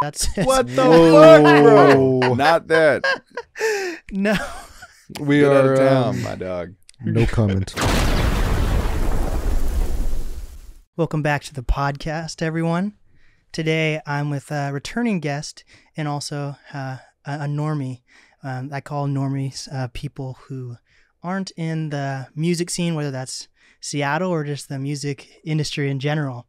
That's What the fuck, bro? Not that. No. We Get out are of town, my dog. no comment. Welcome back to the podcast, everyone. Today I'm with a returning guest and also a normie. I call normies people who aren't in the music scene, whether that's Seattle or just the music industry in general.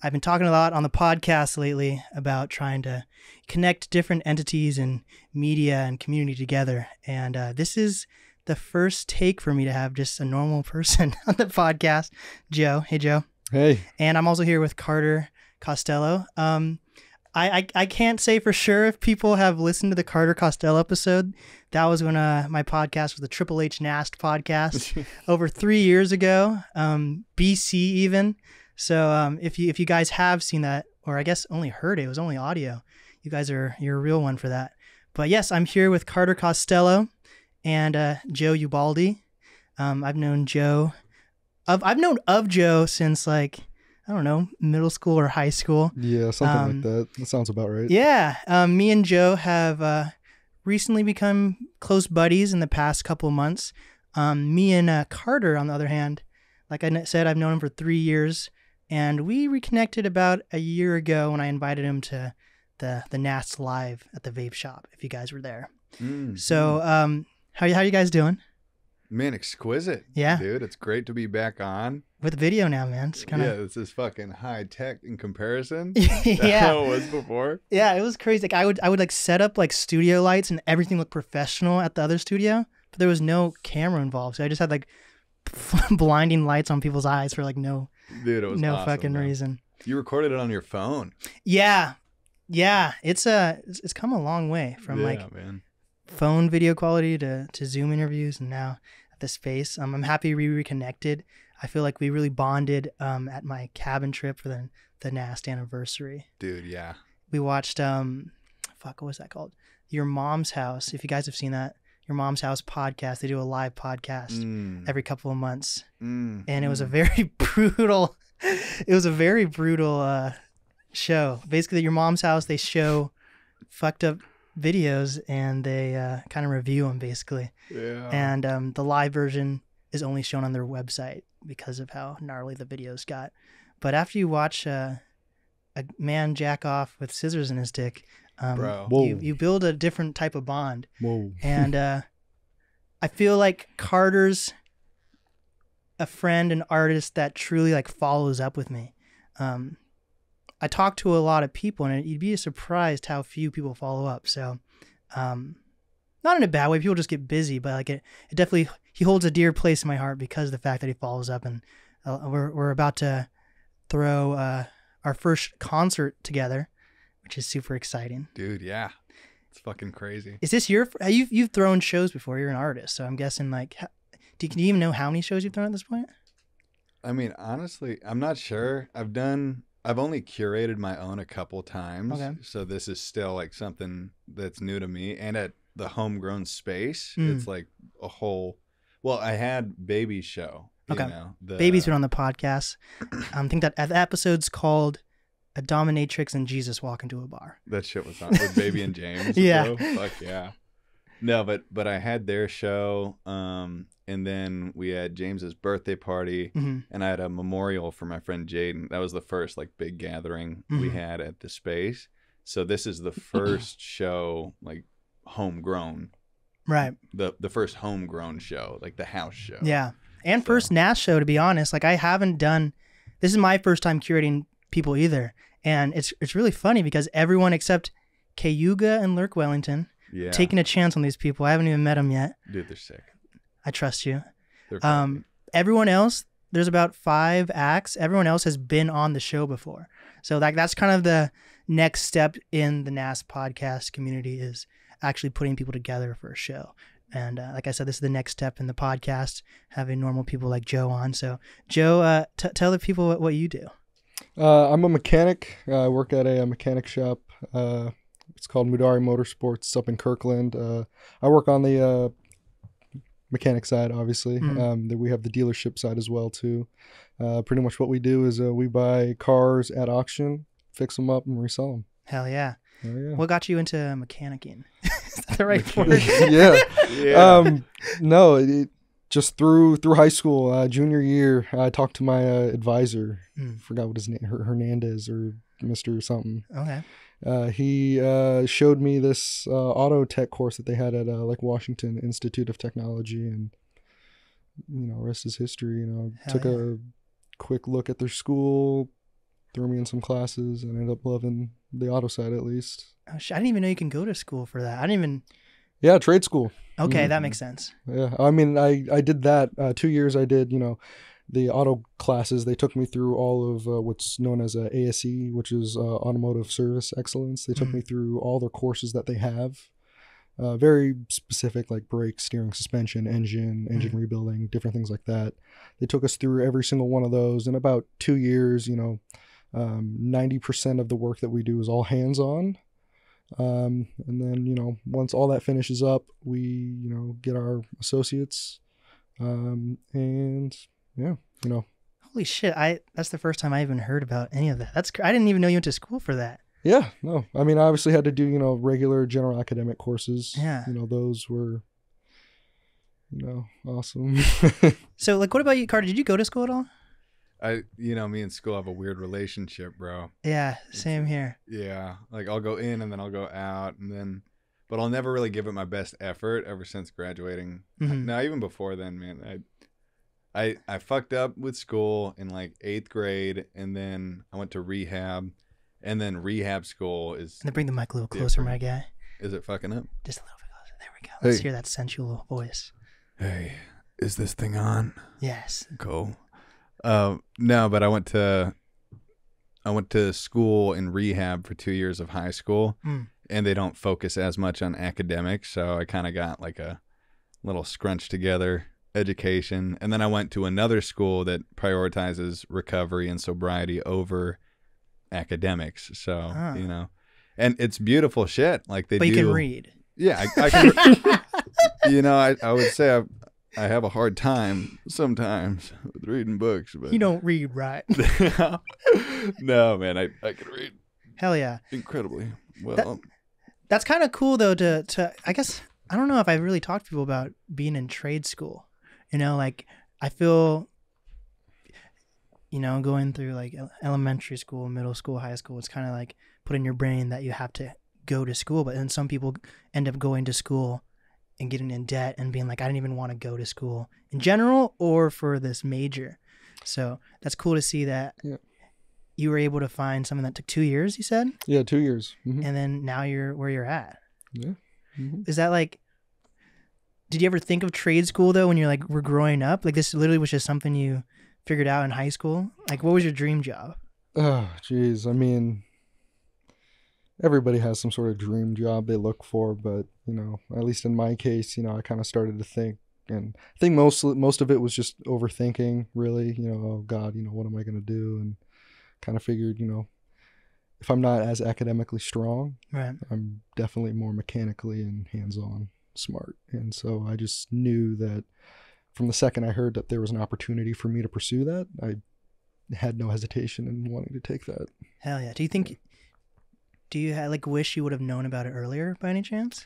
I've been talking a lot on the podcast lately about trying to connect different entities and media and community together. And this is the first take for me to have just a normal person on the podcast. Joe. Hey, Joe. Hey. And I'm also here with Carter Costello. I can't say for sure if people have listened to the Carter Costello episode. That was when my podcast was the Triple H NAST podcast over 3 years ago, BC even. So if you guys have seen that, or I guess only heard it was only audio, you're a real one for that. But yes, I'm here with Carter Costello and Joe Ubaldi. I've known of Joe since like, I don't know, middle school or high school. Yeah, something like that. That sounds about right. Yeah. Me and Joe have recently become close buddies in the past couple of months. Me and Carter, on the other hand, like I said, I've known him for 3 years. And we reconnected about a year ago when I invited him to the NAST Live at the vape shop, if you guys were there. So how you guys doing? Man, exquisite. Yeah. Dude, it's great to be back on. With video now, man. It's kind of... Yeah, this is fucking high tech in comparison. Yeah. How it was before. Yeah, it was crazy. Like I would like set up like studio lights and everything looked professional at the other studio, but there was no camera involved. So I just had like blinding lights on people's eyes for like no awesome, fucking man. reason. You recorded it on your phone. Yeah. It's come a long way from man. phone video quality to Zoom interviews and now at the space. I'm happy we reconnected. I feel like we really bonded at my cabin trip for the NAST anniversary. Dude, yeah. We watched what was that called? Your Mom's House. If you guys have seen that. Your Mom's House podcast. They do a live podcast every couple of months. And it was a very brutal, show. Basically, Your Mom's House, they show fucked up videos and they kind of review them basically. Yeah. And the live version is only shown on their website because of how gnarly the videos got. But after you watch a man jack off with scissors in his dick, bro, you build a different type of bond. Whoa. And I feel like Carter's a friend and artist that truly like follows up with me. I talk to a lot of people and you'd be surprised how few people follow up. So not in a bad way, people just get busy, but like it definitely, he holds a dear place in my heart because of the fact that he follows up. And we're about to throw our first concert together, which is super exciting. Dude, yeah. It's fucking crazy. Is this you've thrown shows before? You're an artist, so I'm guessing like, can you even know how many shows you've thrown at this point? I mean, honestly, I'm not sure. I've only curated my own a couple times. Okay. So this is still like something that's new to me. And at the homegrown space, it's like a whole, well, I had Baby's show. Okay. You know, Baby's been on the podcast. I think that the episode's called A Dominatrix and Jesus Walk Into a Bar. That shit was on with Baby and James. Yeah. Bro. Fuck yeah. No, but I had their show. And then we had James's birthday party, and I had a memorial for my friend Jaden. That was the first like big gathering we had at the space. So this is the first show like homegrown. Right. The first homegrown show, like the house show. Yeah. And first NAST show, to be honest. Like I haven't done, this is my first time curating people either. And it's really funny because everyone except Cayuga and Lurk Wellington taking a chance on these people. I haven't even met them yet. Dude, they're sick. I trust you. They're everyone else, there's about 5 acts. Everyone else has been on the show before. So that's kind of the next step in the NAST podcast community is actually putting people together for a show. And like I said, this is the next step in the podcast, having normal people like Joe on. So Joe, tell the people what you do. I'm a mechanic. I work at a mechanic shop. It's called Mudari Motorsports. It's up in Kirkland. I work on the mechanic side, obviously. Then we have the dealership side as well too. Pretty much what we do is we buy cars at auction, fix them up, and resell them. Hell yeah. Oh, yeah. What got you into mechanicking? Is that the right word? Yeah. No, just through high school, junior year, I talked to my advisor. Forgot what his name, Hernandez or Mr. something. Okay. He showed me this auto tech course that they had at like Washington Institute of Technology, and rest is history. Took a quick look at their school, threw me in some classes, and ended up loving the auto side at least. Oh, I didn't even know you can go to school for that. I didn't even. Yeah, trade school. Okay, that makes sense. Yeah, I mean, I did that 2 years. I did, the auto classes. They took me through all of what's known as a ASE, which is Automotive Service Excellence. They took me through all their courses that they have. Very specific, like brake, steering, suspension, engine rebuilding, different things like that. They took us through every single one of those in about 2 years. 90% of the work that we do is all hands-on. And then, once all that finishes up, we, get our associates. And yeah, Holy shit! That's the first time I even heard about any of that. I didn't even know you went to school for that. Yeah, no. I mean, I obviously had to do, regular general academic courses. Yeah. Those were, awesome. So, like, what about you, Carter? Did you go to school at all? Me and school have a weird relationship, bro. Yeah, same here. Yeah, like I'll go in and then I'll go out, but I'll never really give it my best effort ever since graduating. No, even before then, man. I fucked up with school in like 8th grade, and then I went to rehab, and then rehab school is. And bring the mic a little closer, my guy. Is it fucking up? Just a little bit closer. There we go. Let's hear that sensual voice. Hey, is this thing on? Yes. Cool. No, but I went to school in rehab for 2 years of high school, and they don't focus as much on academics. So I kind of got like a little scrunched together education. And then I went to another school that prioritizes recovery and sobriety over academics. So, and it's beautiful shit. Like but you can read. Yeah. I can, I would say I have a hard time sometimes with reading books, but you don't read, right? No, man, I can read. Hell yeah, incredibly well. That's kind of cool though. To I guess I don't know if I've really talked to people about being in trade school. Like I feel, going through like elementary school, middle school, high school. It's kind of like put in your brain that you have to go to school, but then some people end up going to school and getting in debt and being like, I didn't even want to go to school in general or for this major. So that's cool to see that you were able to find something that took 2 years, you said? Yeah, 2 years. And then now you're where you're at. Yeah. Is that like, did you ever think of trade school though when you're like, we're growing up? Like this literally was just something you figured out in high school? Like what was your dream job? Oh, geez. I mean, everybody has some sort of dream job they look for, but at least in my case, I kind of started to think, and I think most of it was just overthinking, really. Oh God, what am I gonna do? And kind of figured, if I'm not as academically strong, right, I'm definitely more mechanically and hands-on smart. And so I just knew that from the second I heard that there was an opportunity for me to pursue that, I had no hesitation in wanting to take that. Hell yeah! Do you wish you would have known about it earlier by any chance?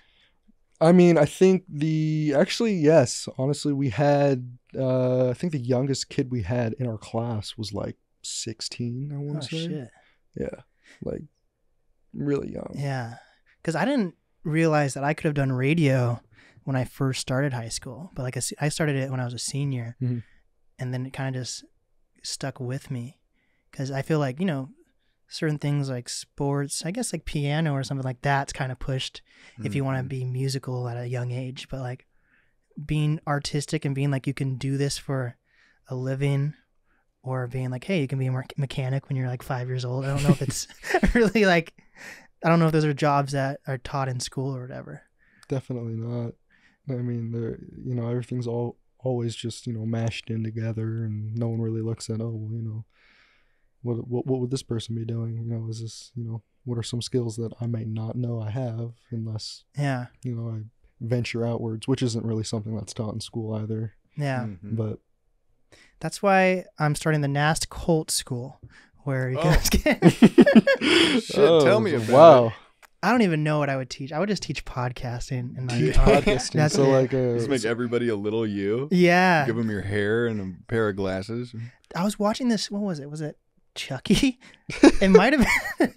I mean, I think yes. Honestly, we had, I think the youngest kid we had in our class was like 16, I want to say. Shit. Yeah. Like really young. Yeah. Because I didn't realize that I could have done radio when I first started high school. But I started it when I was a senior. Mm-hmm. And then it kind of just stuck with me. Because I feel like, certain things like sports, I guess like piano or something like that's kind of pushed if you want to be musical at a young age. But like being artistic and being like you can do this for a living, or being like, hey, you can be a mechanic when you're like 5 years old. I don't know if it's really like, I don't know if those are jobs that are taught in school or whatever. Definitely not. I mean, everything's always just, mashed in together, and no one really looks at, what would this person be doing? Is this, what are some skills that I might not know I have unless, I venture outwards, which isn't really something that's taught in school either. Yeah. But that's why I'm starting the NAST Cult School, where he Oh. goes. Shit, tell me about wow. I don't even know what I would teach. I would just teach podcasting and like Podcasting. That's So it. like Just make everybody a little you. Yeah. Give them your hair and a pair of glasses. I was watching this. What was it? Was it Chucky? It might have been.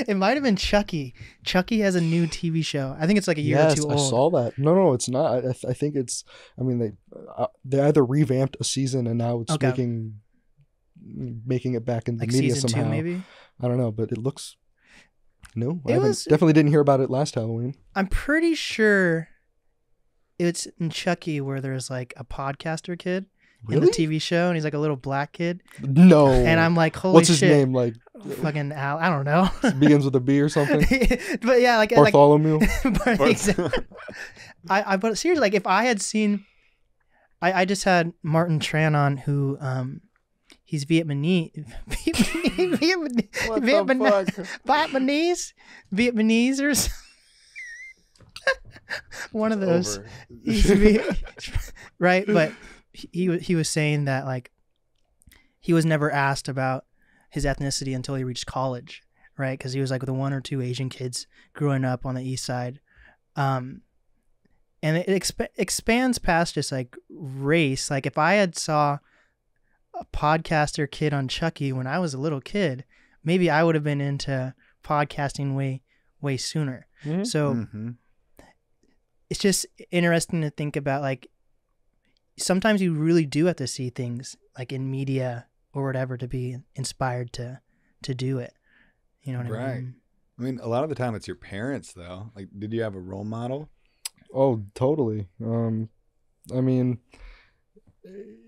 It might have been Chucky. Chucky has a new TV show. I think it's like a year or two old. I saw that. No, it's not. I think it's. I mean, they either revamped a season and now it's making it back in the Like media season somehow. 2, maybe. I don't know, but it looks. No, I was- definitely didn't hear about it last Halloween. I'm pretty sure it's in Chucky where there's like a podcaster kid in the Really? TV show, and he's like a little black kid. No. And I'm like, holy What's shit. his name? Like Fucking Al. I don't know. begins with a B or something. But yeah, like Bartholomew. but but seriously, like if I had seen, I just had Martin Tran on, who he's Vietnamese, What the Vietnamese or something. One of those. Over. Right, but he was saying that like he was never asked about his ethnicity until he reached college, right? Because he was like the one or two Asian kids growing up on the East Side, and it expands past just like race. Like if I had saw a podcaster kid on Chucky when I was a little kid, maybe I would have been into podcasting way sooner. Mhm. So Mhm. it's just interesting to think about, like, sometimes you really do have to see things like in media or whatever to be inspired to do it. You know what I Right. mean? I mean, a lot of the time it's your parents, though. Like, did you have a role model? Oh, totally. I mean,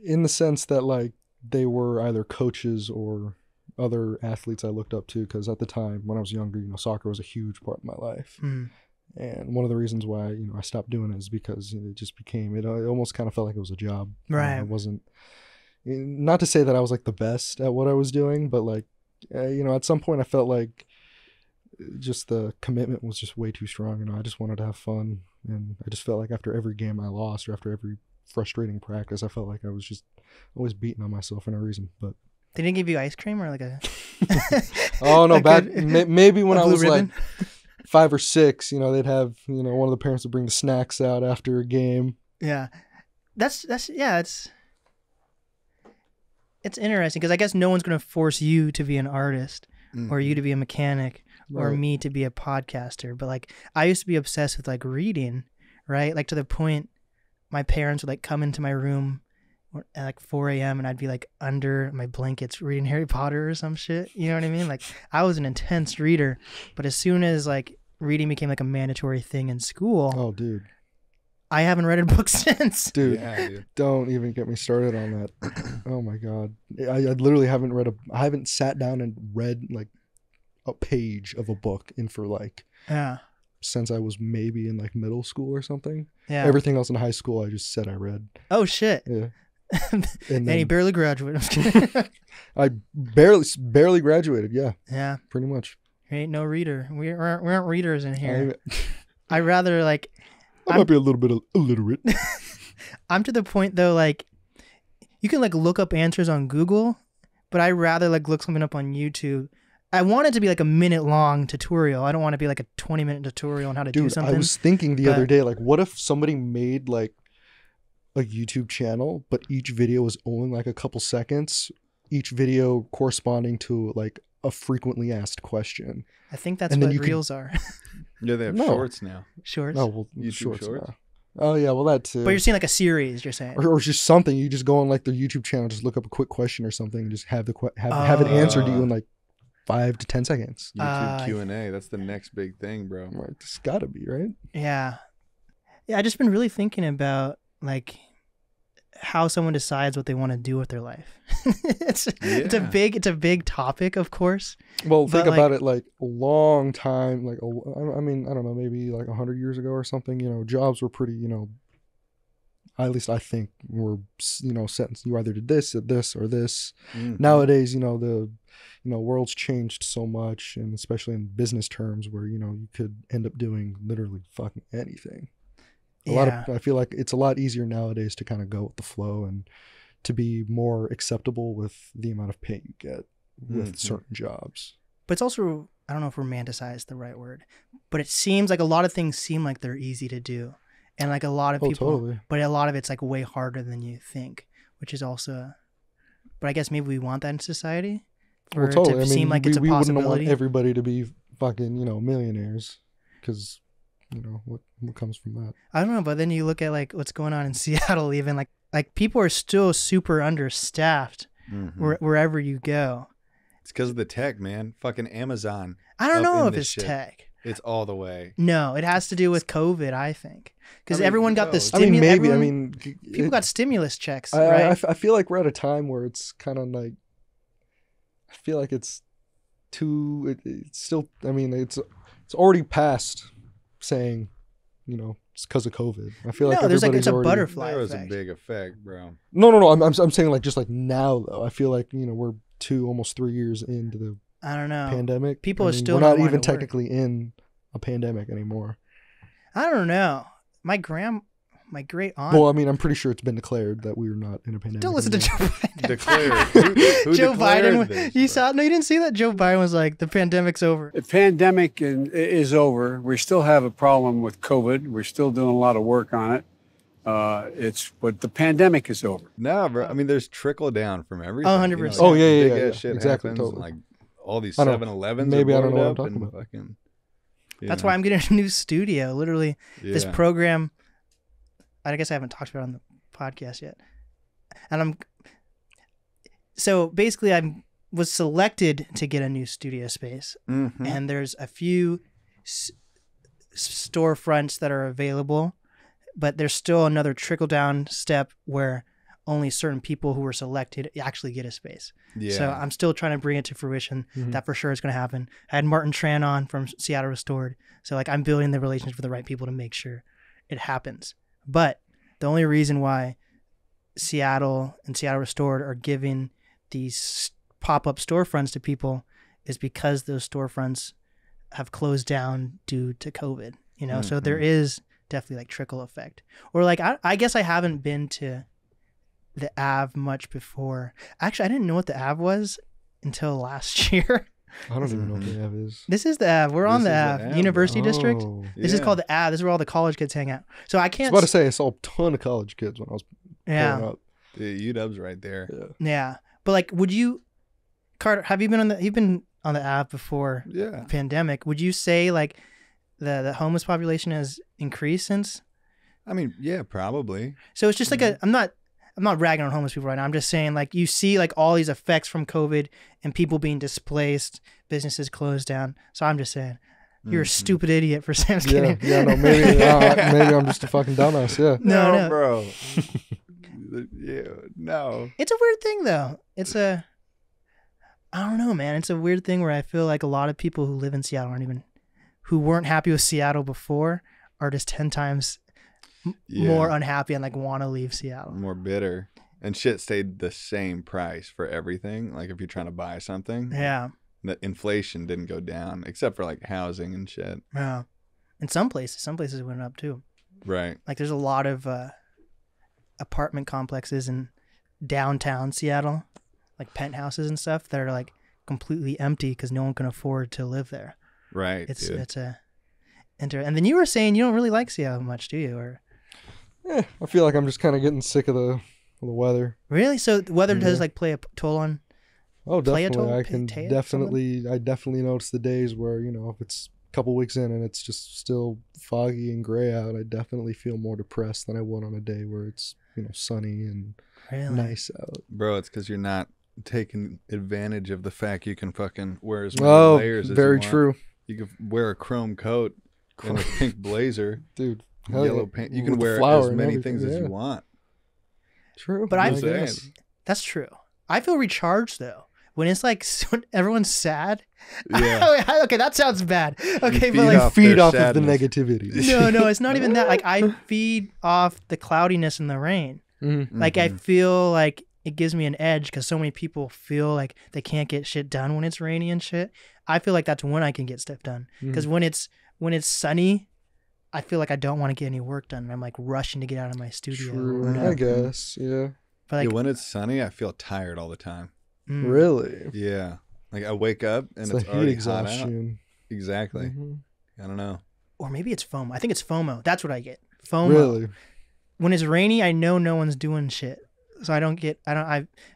in the sense that like they were either coaches or other athletes I looked up to, because at the time when I was younger, soccer was a huge part of my life. Mm. And one of the reasons why, I stopped doing it is because it just became, it almost kind of felt like it was a job. Right. It wasn't, not to say that I was like the best at what I was doing, but like, at some point I felt like just the commitment was just way too strong. I just wanted to have fun. And I just felt like after every game I lost or after every frustrating practice, I felt like I was just always beating on myself for no reason. But They didn't give you ice cream or like a oh no, like back a- maybe when a I blue was ribbon? like 5 or 6, they'd have, one of the parents would bring the snacks out after a game. Yeah. That's yeah, it's interesting because I guess no one's going to force you to be an artist or you to be a mechanic or Right. me to be a podcaster. But like I used to be obsessed with like reading, right? Like to the point my parents would like come into my room at like 4 a.m. and I'd be like under my blankets reading Harry Potter or some shit. You know what I mean? Like I was an intense reader, but as soon as like reading became like a mandatory thing in school, Oh, dude. I haven't read a book since. Dude, Yeah, dude. don't even get me started on that. Oh my God. I literally haven't I haven't sat down and read like a page of a book for like, Yeah. since I was maybe in like middle school or something. Yeah. Everything else in high school, I just said I read. Oh shit. Yeah. And And he then barely graduated. I'm just kidding. I barely graduated. Yeah, Yeah. pretty much. We ain't no reader. We aren't readers in here. I I rather like might be a little bit illiterate. I'm to the point though, like you can like look up answers on Google, but I rather like look something up on YouTube. I want it to be like a minute long tutorial. I don't want to be like a 20-minute tutorial on how to do Dude, something. I was thinking the but- other day, like, what if somebody made like a YouTube channel, but each video was only like a couple seconds, each video corresponding to like a frequently asked question. I think that's and then what you could- reels are. Yeah, they have No. shorts now. Shorts. Oh, well, YouTube shorts. shorts? now. Oh yeah, well that too. But you're saying like a series, you're saying. or just something. You just go on like their YouTube channel, just look up a quick question or something, and just have have it answered to you in like 5 to 10 seconds. YouTube Q&A. That's the next big thing, bro. Right, it's gotta be right. Yeah. Yeah, I just been really thinking about like how someone decides what they want to do with their life. it's a big topic, of course. Well, But, think about it like a long time, like I mean, I don't know, maybe like 100 years ago or something. Jobs were pretty, at least I think were set. You either did this, or this. Mhm. Nowadays, the world's changed so much, and especially in business terms, where you could end up doing literally fucking anything. I feel like it's a lot easier nowadays to kind of go with the flow and to be more acceptable with the amount of pay you get, with certain jobs. But it's also, I don't know if romanticize is the right word, but it seems like a lot of things seem like they're easy to do. And like a lot of people, totally. But a lot of it's like way harder than you think, which is also, but I guess maybe we want that in society for it to seem like it's a possibility. We wouldn't want everybody to be fucking, millionaires, because, what comes from that? I don't know, but then you look at like what's going on in Seattle, even like people are still super understaffed wherever you go. It's because of the tech, man. Fucking Amazon. I don't know if it's tech. It's all the way. No, it has to do with COVID, I think. Because everyone got the stimulus. People got stimulus checks, right? I feel like we're at a time where it's kind of like, I feel like it's still, it's already past saying, it's because of COVID. I feel like it's a butterfly effect. There was effect. a big effect, bro. No. I'm saying like just like now though. I feel like we're almost 3 years into the I don't know pandemic. People are still we're not even technically in a pandemic anymore. I don't know. My great aunt. Well, I'm pretty sure it's been declared that we're not in a pandemic. Don't listen anymore. to Joe Biden. Declared. Who Joe Biden. This, you saw? No, you didn't see that. Joe Biden was like, "The pandemic's over." The pandemic is over. We still have a problem with COVID. We're still doing a lot of work on it. But the pandemic is over. No, bro. I mean, there's trickle down from everything. 100%. Oh yeah. Shit Exactly. happens, Totally. like all these 7-Elevens. Maybe I don't know up what I'm and talking about. fucking. That's why I'm getting a new studio. Literally, this program. I guess I haven't talked about it on the podcast yet. And so basically I was selected to get a new studio space. And there's a few storefronts that are available, but there's still another trickle down step where only certain people who were selected actually get a space. Yeah. So I'm still trying to bring it to fruition. That for sure is going to happen. I had Martin Tran on from Seattle Restored. So like I'm building the relationship with the right people to make sure it happens. But the only reason why Seattle and Seattle Restored are giving these pop-up storefronts to people is because those storefronts have closed down due to COVID, So there is definitely like trickle effect. Or like, I guess I haven't been to the Ave much before. Actually, I didn't know what the Ave was until last year. I don't even know what the Ave is. This is the Ave. We're on the Ave, University District. This is called the Ave. This is where all the college kids hang out. So I can't. I was about to say I saw a ton of college kids when I was growing up. The UW's right there. Yeah. But like, would you, Carter? Have you been you've been on the Ave before? Yeah. Pandemic. Would you say like the homeless population has increased since? I mean, yeah, probably. So it's just like I'm not ragging on homeless people right now. I'm just saying like you see like all these effects from COVID and people being displaced, businesses closed down. So I'm just saying you're a stupid idiot for Sam's kidding. Yeah, no, maybe I'm just a fucking dumbass. Yeah. No, bro. Yeah, no. It's a weird thing though. I don't know, man. It's a weird thing where I feel like a lot of people who live in Seattle who weren't happy with Seattle before are just 10 times more unhappy and like want to leave Seattle. More bitter. And shit stayed the same price for everything. Like if you're trying to buy something. Yeah. The inflation didn't go down except for like housing and shit. Yeah. In some places it went up too. Right. Like there's a lot of apartment complexes in downtown Seattle, like penthouses and stuff that are like completely empty because no one can afford to live there. Right. And then you were saying you don't really like Seattle much, do you? Or I feel like I'm just kind of getting sick of the weather. Really? So the weather does like play a toll on? Oh, definitely. I definitely notice the days where if it's a couple weeks in and it's just still foggy and gray out, I definitely feel more depressed than I would on a day where it's sunny and nice out. Bro, it's because you're not taking advantage of the fact you can fucking wear as many layers as you want. Very true. You can wear a chrome coat and a pink blazer, dude. Yellow pants. You can wear as many things as you want. True, but that's true. I feel recharged though when it's like everyone's sad. Yeah. Okay, that sounds bad. Okay, but like feed off of the negativity. No, it's not even that. Like I feed off the cloudiness and the rain. Mm-hmm. Like I feel like it gives me an edge because so many people feel like they can't get shit done when it's rainy and shit. I feel like that's when I can get stuff done because when it's sunny, I feel like I don't want to get any work done. I'm like rushing to get out of my studio. True, I guess, yeah. But like, when it's sunny, I feel tired all the time. Really? Yeah. Like I wake up and it's the already heat hot out. exhaustion. Exactly. Mhm. I don't know. Or maybe it's FOMO. I think it's FOMO. That's what I get. FOMO. Really? When it's rainy, I know no one's doing shit. So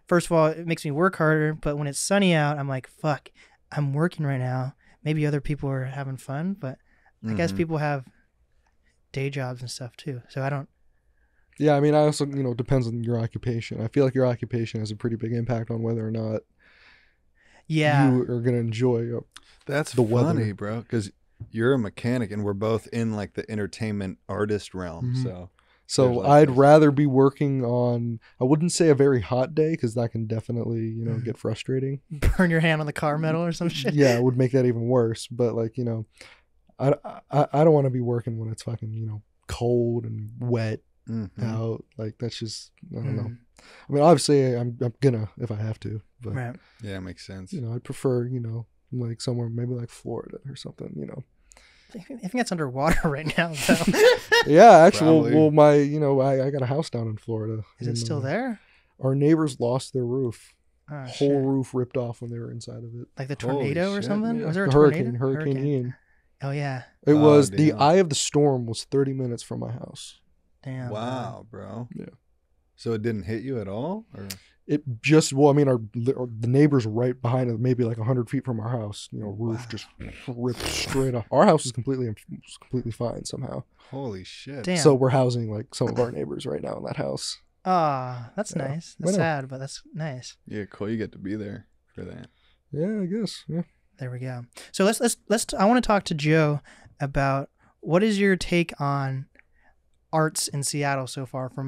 first of all, it makes me work harder, but when it's sunny out, I'm like, fuck, I'm working right now. Maybe other people are having fun, but I guess people have day jobs and stuff too. So I don't. Yeah, I mean, I also, depends on your occupation. I feel like your occupation has a pretty big impact on whether or not you are going to enjoy That's the funny, weather. bro, because you're a mechanic and we're both in like the entertainment artist realm. So like I'd rather be working on, I wouldn't say a very hot day because that can definitely, get frustrating. Burn your hand on the car metal or some shit. Yeah, it would make that even worse. But like, I don't want to be working when it's fucking, cold and wet out. Like that's just, I don't know. I mean, obviously I'm gonna if I have to, but Right. Yeah, it makes sense. I'd prefer, like somewhere maybe like Florida or something, I think that's underwater right now, though. Yeah, actually, Probably. I got a house down in Florida. Is it still there? Our neighbors lost their roof. Oh, Whole shit. roof ripped off when they were inside of it. Like the Holy tornado or shit, something? yeah. Was there a The tornado? Hurricane Ian. Oh, yeah. It was the damn. eye of the storm was 30 minutes from my house. Damn. Wow, bro. Yeah. So it didn't hit you at all? Or? It just, the neighbors right behind it, maybe like 100 feet from our house, roof just ripped straight off. Our house is completely fine somehow. Holy shit. Damn. So we're housing like some of our neighbors right now in that house. Ah, that's Yeah. nice. I That's know. sad, but that's nice. Yeah, cool. You get to be there for that. Yeah, I guess. Yeah. There we go. So let's I want to talk to Joe about what is your take on arts in Seattle so far for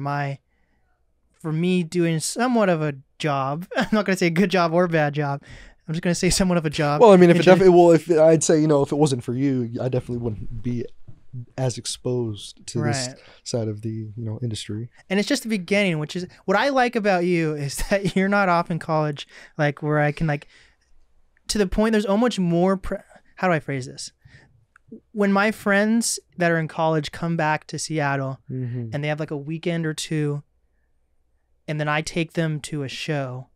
me doing somewhat of a job. I'm not going to say a good job or a bad job. I'm just going to say somewhat of a job. Well, I mean, I'd say, if it wasn't for you, I definitely wouldn't be as exposed to this Right. side of the, industry. And it's just the beginning, which is what I like about you is that you're not off in college, like where I can like, to the point there's almost more, how do I phrase this? When my friends that are in college come back to Seattle Mm-hmm. and they have like a weekend or two, and then I take them to a show.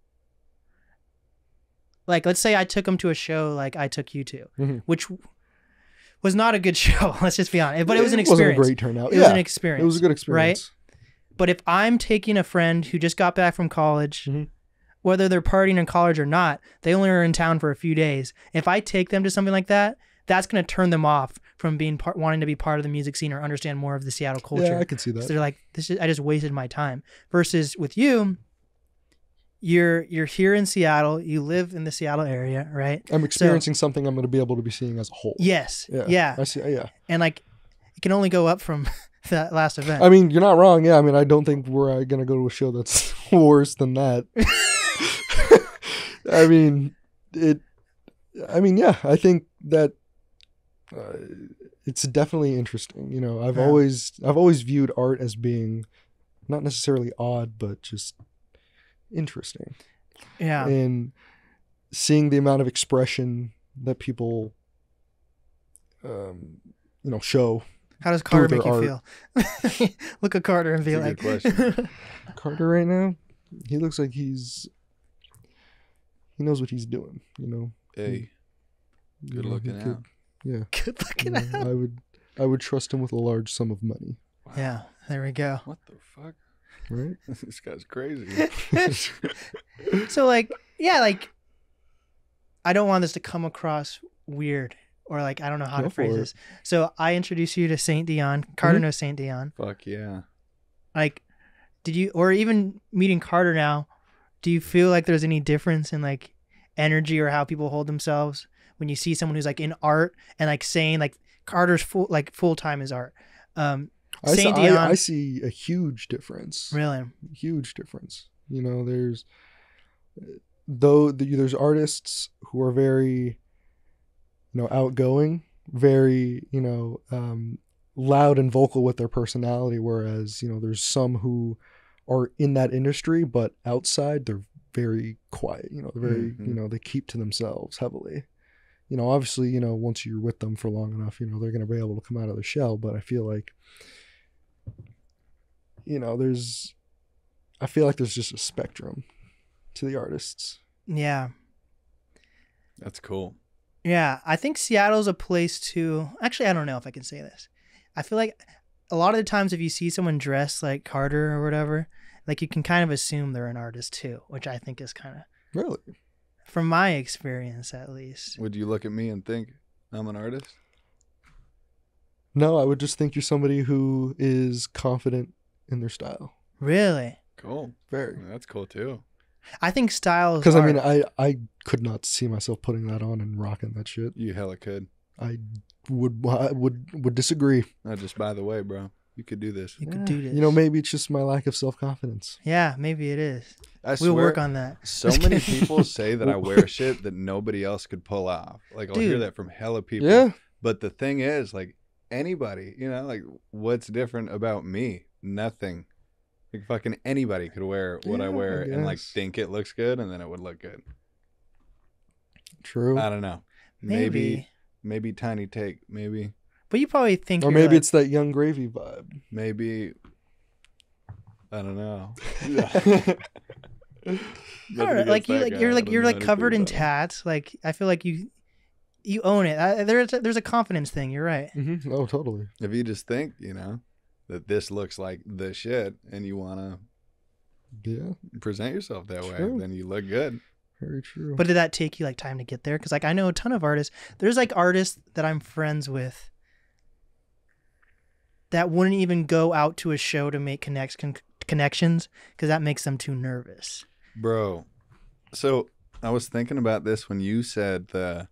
Like, let's say I took them to a show like I took you to, Mm-hmm. which was not a good show. Let's just be honest. But it was an It wasn't experience. a great turnout. It was an experience. It was a good experience. But if I'm taking a friend who just got back from college, Mhm. whether they're partying in college or not, they only are in town for a few days. If I take them to something like that, that's going to turn them off from being wanting to be part of the music scene or understand more of the Seattle culture. Yeah, I can see So that. they're like, I just wasted my time. Versus with you, you're here in Seattle. You live in the Seattle area, right? I'm experiencing something I'm going to be able to be seeing as a whole. Yes. Yeah. Yeah. I see. Yeah. And like, it can only go up from that last event. I mean, you're not wrong. Yeah. I mean, I don't think we're going to go to a show that's worse than that. I mean, yeah, I think that it's definitely interesting. I've Yeah. always viewed art as being not necessarily odd, but just interesting. Yeah. And seeing the amount of expression that people, show. How does Carter through make you their feel? Look at Carter and be That's a like, good question. Carter right now, he looks like he knows what he's doing. Hey, good looking out. Yeah. good looking out. I would trust him with a large sum of money. Yeah, there we go. What the fuck? Right? This guy's crazy. So like, yeah, like, I don't want this to come across weird or like, I don't know how Go to phrase for it. this. So I introduced you to Saint Dion. Carter Mhm. knows Saint Dion. Fuck yeah. Like, did you, or even meeting Carter now, do you feel like there's any difference in like energy or how people hold themselves when you see someone who's like in art and like saying like Carter's full time is art? Saint Dion. I see a huge difference. Really? Huge difference. There's there's artists who are very, outgoing, very, loud and vocal with their personality, whereas, there's some who are in that industry, but outside they're very quiet. They're very, Mhm. they keep to themselves heavily. Obviously, once you're with them for long enough, they're going to be able to come out of their shell, but I feel like there's just a spectrum to the artists. Yeah. That's cool. Yeah, I think Seattle's a place to. Actually, I don't know if I can say this. I feel like a lot of the times if you see someone dressed like Carter or whatever, like you can kind of assume they're an artist too, which I think is kind of, Really? from my experience at least. Would you look at me and think I'm an artist? No, I would just think you're somebody who is confident in their style. Really? Cool. Very. That's cool too. I think style is Because I mean, art. I could not see myself putting that on and rocking that shit. You hella could. I would disagree. Just by the way, bro, you could do this. You could do this. You know, maybe it's just my lack of self-confidence. Yeah, maybe it is. I swear, We'll work on that. So many people say that I wear shit that nobody else could pull off. Like I'll hear Dude. that from hella people. Yeah. But the thing is, like anybody, you know, like what's different about me? Nothing. Like fucking anybody could wear what I Yeah, wear I and like guess. think it looks good and then it would look good. True. I don't know. Maybe tiny take. Maybe But you probably think Or you're maybe like, it's that Young Gravy vibe. I don't know. I don't know, like you're like covered in tats. Like I feel like you own it. There's a confidence thing. You're right. Mm-hmm. Oh, totally. If you just think, you know, that this looks like the shit and you want to Yeah, present yourself that way, True. then you look good. very true. But did that take you like time to get there? Because like I know a ton of artists. There's like artists that I'm friends with that wouldn't even go out to a show to make connections because that makes them too nervous. Bro, so I was thinking about this when you said the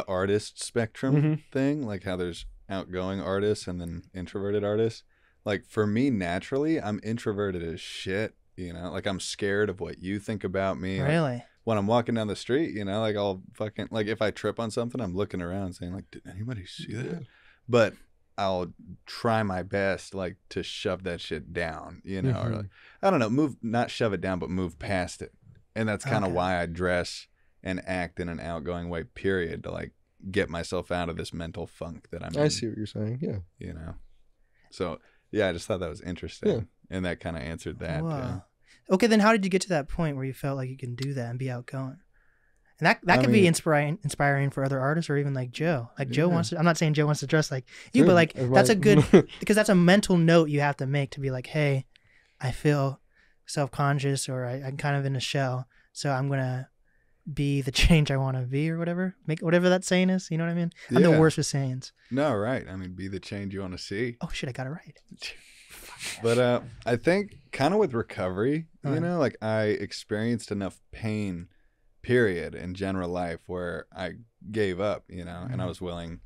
artist spectrum Mhm. thing, like how there's outgoing artists and then introverted artists. Like for me, naturally, I'm introverted as shit, you know, like I'm scared of what you think about me. Like, Really? when I'm walking down the street, you know, like I'll fucking, like if I trip on something, I'm looking around saying like, did anybody see that? But I'll try my best like to shove that shit down, you know, or Mhm. like, I don't know, not shove it down, but move past it. And that's kind of Okay. why I dress and act in an outgoing way, period, to like get myself out of this mental funk that I'm in, I see what you're saying. Yeah. you know? So yeah, I just thought that was interesting. Yeah. And that kind of answered that. Whoa. Okay, then how did you get to that point where you felt like you can do that and be outgoing? And that I could be mean- inspiring for other artists or even like Joe. Like Joe Yeah. wants to, I'm not saying Joe wants to dress like you, Yeah, but like it that's a might- good, because that's a mental note you have to make to be like, hey, I feel self-conscious or I'm kind of in a shell. So I'm going to be the change I want to be or whatever. Make whatever that saying is. You know what I mean? I'm the Yeah. worst with sayings. No, right. I mean, be the change you want to see. Oh shit, I got it right. But I think kind of with recovery, you Uh-huh. know, like I experienced enough pain, period, in general life where I gave up, you know, and I was willing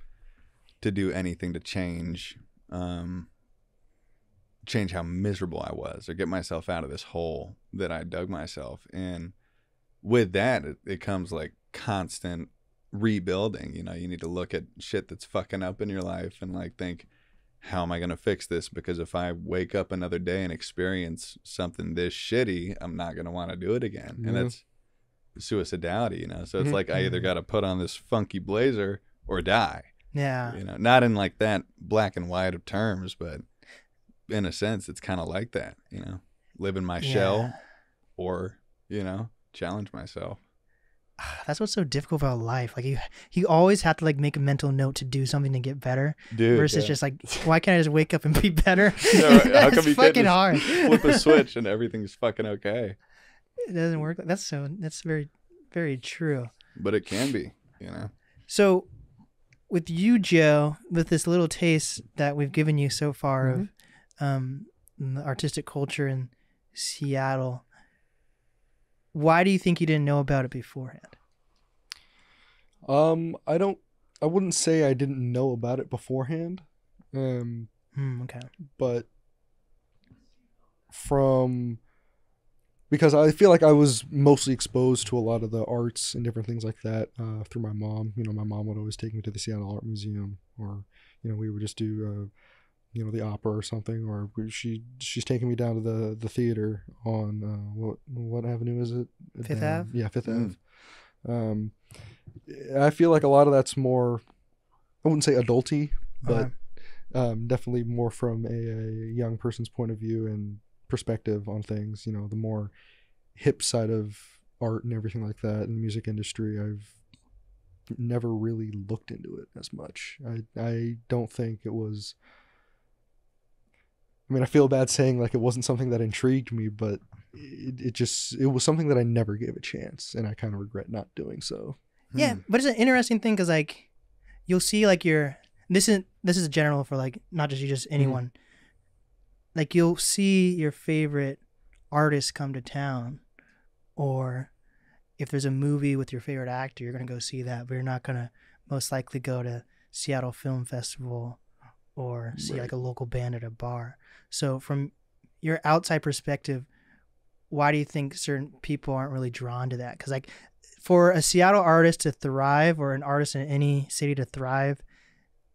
to do anything to change how miserable I was or get myself out of this hole that I dug myself. And with that, it comes like constant rebuilding. You know, you need to look at shit that's fucking up in your life and like think, how am I going to fix this? Because if I wake up another day and experience something this shitty, I'm not going to want to do it again. And Yeah. that's suicidality, you know? So it's Mhm. like I either got to put on this funky blazer or die, Yeah. you know? Not in like that black and white of terms, but in a sense, it's kind of like that, you know? Live in my shell or, you know, challenge myself. That's what's so difficult about life. Like you always have to like make a mental note to do something to get better. Dude, Versus yeah. just like, why can't I just wake up and be better? Yeah, right. How That's come you can't fucking just hard. flip a switch and everything's fucking okay? It doesn't work. That's very, very true. But it can be, you know? So with you, Joe, with this little taste that we've given you so far of the artistic culture in Seattle, why do you think you didn't know about it beforehand? I wouldn't say I didn't know about it beforehand. Okay. But because I feel like I was mostly exposed to a lot of the arts and different things like that through my mom. You know, my mom would always take me to the Seattle Art Museum, or you know, we would just do you know, the opera or something, or she's taking me down to the theater on what avenue is it? Fifth Ave? Yeah, Fifth Ave. I feel like a lot of that's more, I wouldn't say adulty, but definitely more from a young person's point of view and perspective on things. You know, the more hip side of art and everything like that in the music industry, I've never really looked into it as much. I don't think it was. I mean, I feel bad saying like it wasn't something that intrigued me, but it was something that I never gave a chance, and I kind of regret not doing so. Yeah, but it's an interesting thing because like you'll see like this is general for like not just you, just anyone. Like you'll see your favorite artist come to town, or if there's a movie with your favorite actor, you're gonna go see that, but you're not gonna most likely go to Seattle Film Festival or see like a local band at a bar. So from your outside perspective, why do you think certain people aren't really drawn to that? Because like for a Seattle artist to thrive, or an artist in any city to thrive,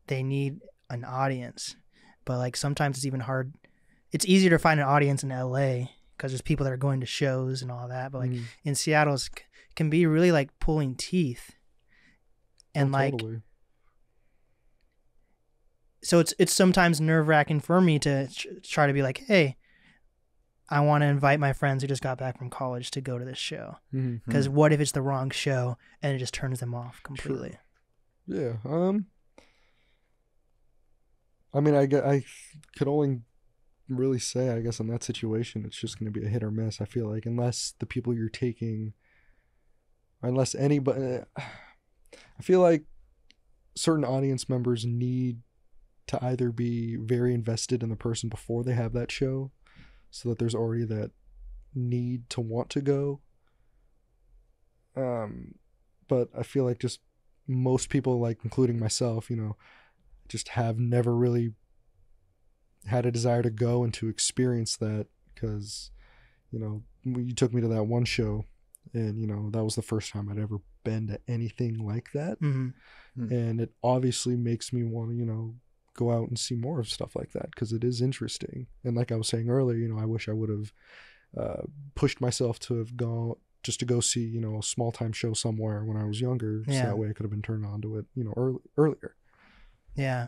they need an audience. But like sometimes it's even hard. It's easier to find an audience in LA because there's people that are going to shows and all that. But like in Seattle, it can be really like pulling teeth. And Totally. So it's sometimes nerve-wracking for me to try to be like, hey, I want to invite my friends who just got back from college to go to this show. Because what if it's the wrong show and it just turns them off completely? True. Yeah. I mean, I could only really say, I guess, in that situation, it's just going to be a hit or miss. I feel like unless the people you're taking, unless anybody, I feel like certain audience members need to either be very invested in the person before they have that show, so that there's already that need to want to go. But I feel like just most people, like including myself, just have never really had a desire to go and to experience that, because, you took me to that one show, and, that was the first time I'd ever been to anything like that. And it obviously makes me want to, go out and see more of stuff like that, because it is interesting. And like I was saying earlier, I wish I would have pushed myself to have gone just to go see, a small time show somewhere when I was younger. So that way I could have been turned on to it, earlier. Yeah.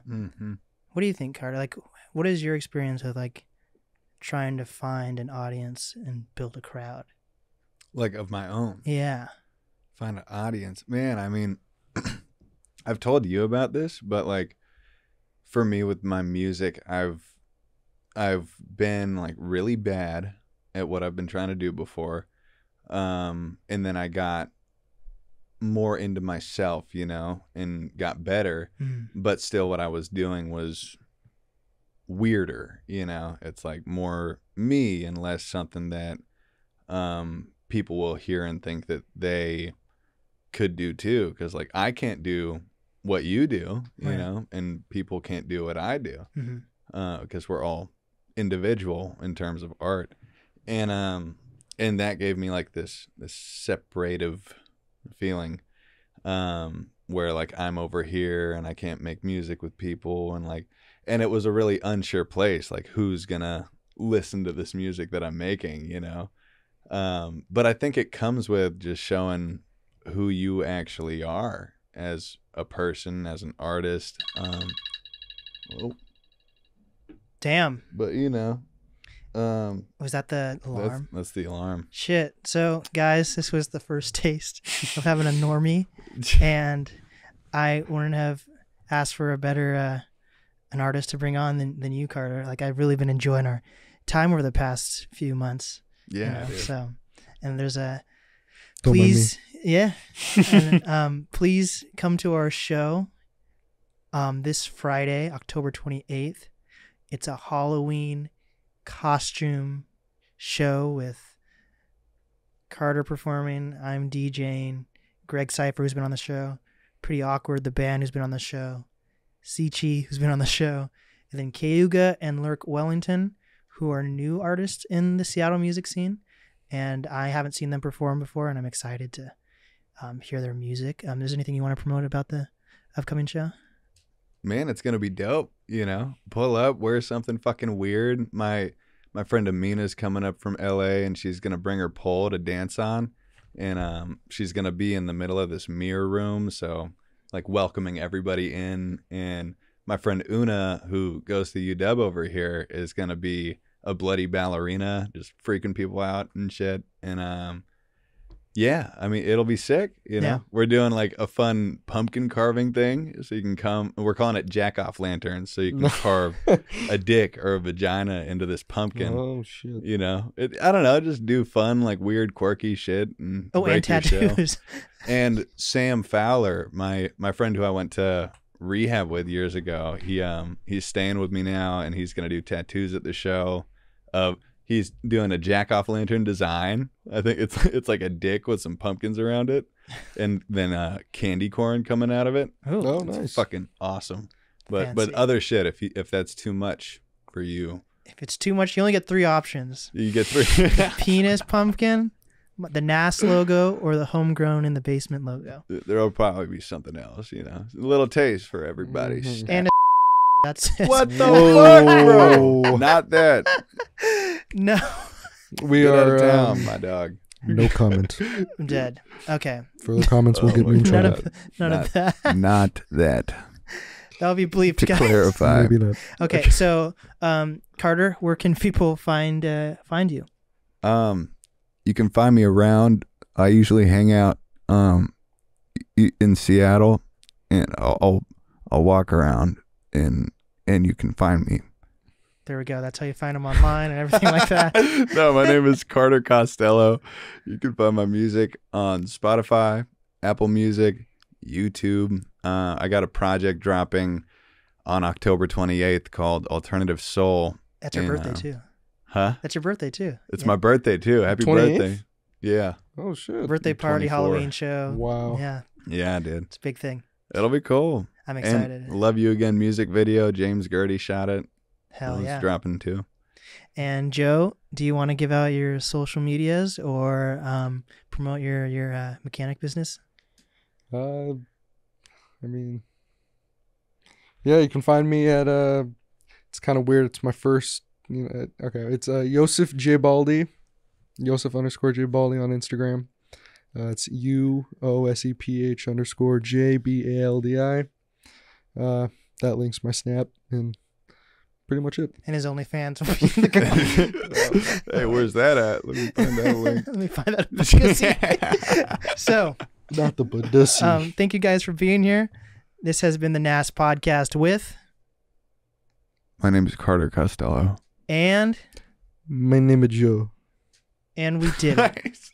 What do you think, Carter? Like, what is your experience with like trying to find an audience and build a crowd? Like of my own? Yeah. Find an audience. Man, I mean, I've told you about this, but like, for me with my music, I've been like really bad at what I've been trying to do before. And then I got more into myself, and got better, but still what I was doing was weirder, it's like more me and less something that people will hear and think that they could do too. Because like I can't do what you do, and people can't do what I do, because we're all individual in terms of art, and that gave me like this separative feeling, where like I'm over here and I can't make music with people, and it was a really unsure place, like who's gonna listen to this music that I'm making, but I think it comes with just showing who you actually are as a person, as an artist. Damn. But was that the alarm? That's the alarm. Shit. So guys, this was the first taste of having a normie, and I wouldn't have asked for a better an artist to bring on than you, Carter. Like I've really been enjoying our time over the past few months. Yeah. So, and there's a Don't please. Yeah. And, please come to our show this Friday, October 28th. It's a Halloween costume show with Carter performing. I'm DJing. Greg Cypher, who's been on the show. Pretty Awkward, the band, who's been on the show. Sichi, who's been on the show. And then Kayuga and Lurk Wellington, who are new artists in the Seattle music scene. And I haven't seen them perform before, and I'm excited to hear their music. Is there anything you want to promote about the upcoming show? Man, it's gonna be dope. Pull up, wear something fucking weird. My friend Amina's coming up from LA, and she's gonna bring her pole to dance on, and she's gonna be in the middle of this mirror room, so like welcoming everybody in. And my friend Una, who goes to UW over here, is gonna be a bloody ballerina, just freaking people out and shit. And Yeah, I mean, it'll be sick, you know? Yeah. We're doing like a fun pumpkin carving thing, so you can come. We're calling it jack-off lanterns, so you can carve a dick or a vagina into this pumpkin. Oh shit! You know, I don't know, just do fun, like weird, quirky shit and Oh, and break your shell. tattoos. And Sam Fowler, my friend who I went to rehab with years ago, he's staying with me now, and he's gonna do tattoos at the show. He's doing a jack-off lantern design. I think it's like a dick with some pumpkins around it, and then candy corn coming out of it. Oh, It's nice. fucking awesome. But Fancy. other shit, if that's too much for you, If it's too much, you only get 3 options: you get 3. penis pumpkin, the NAST logo, or the homegrown in the basement logo. There'll probably be something else, you know. A little taste for everybody. Mhm. And that's it. What the Whoa. fuck, bro? Not that. No, We Get out are of town, my dog. no comment. I'm dead. Okay, Further comments will Oh get me in my none trouble. God. of none of that. Not that. That'll be bleeped, To guys. clarify. Maybe not. Okay, so Carter, where can people find you? You can find me around. I usually hang out in Seattle, and I'll walk around, and you can find me. There we go. That's how you find them online and everything like that. No, my name is Carter Costello. You can find my music on Spotify, Apple Music, YouTube. I got a project dropping on October 28th called Alternative Soul. That's your And, birthday too. Huh? That's your birthday too. It's Yeah. my birthday too. Happy 28th? birthday. Yeah. Oh shit! birthday party, 24. Halloween show. Wow. Yeah, Yeah, dude. it's a big thing. It'll be cool. I'm excited. And Love You Again music video. James Gertie shot it. Hell It's yeah. dropping too. And Joe, do you want to give out your social medias or promote your mechanic business? I mean, yeah, you can find me at it's kind of weird. It's my first, okay. It's Yosef J Baldi, Yosef_J Baldi on Instagram. It's UOSEPH_JBALDI. That links my Snap and pretty much it. And his OnlyFans will be in the comment. Hey, where's that at? Let me find that link. Let me find that. So, Not the Badussi. thank you guys for being here. This has been the NAST podcast with My name is Carter Costello. and My name is Joe. we did it. Nice.